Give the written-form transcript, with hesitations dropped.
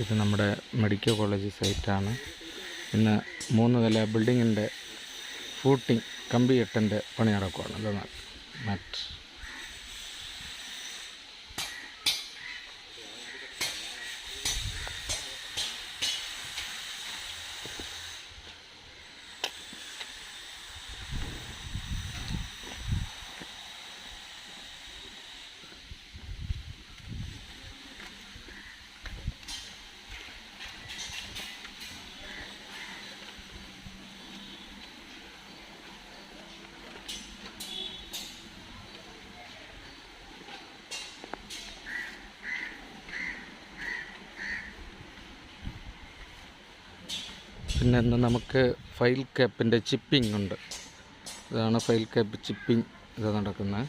ഇത് നമ്മുടെ medical college സൈറ്റാണ്. ഇന്ന് 3 നില ബിൽഡിങ്ങിൻ്റെ ഫൂട്ടിംഗ് കമ്പിയെട്ടിൻ്റെ പണി നടക്കുകയാണ്. ഇത് മാറ്റ് പിന്നെ ഇന്ന് നമുക്ക് ഫയൽ ക്യാപ്പിൻ്റെ ചിപ്പിംഗ് ഉണ്ട്. ഇതാണ് ഫയൽ ക്യാപ്പ് ചിപ്പിംഗ് ഇത് നടക്കുന്നത്.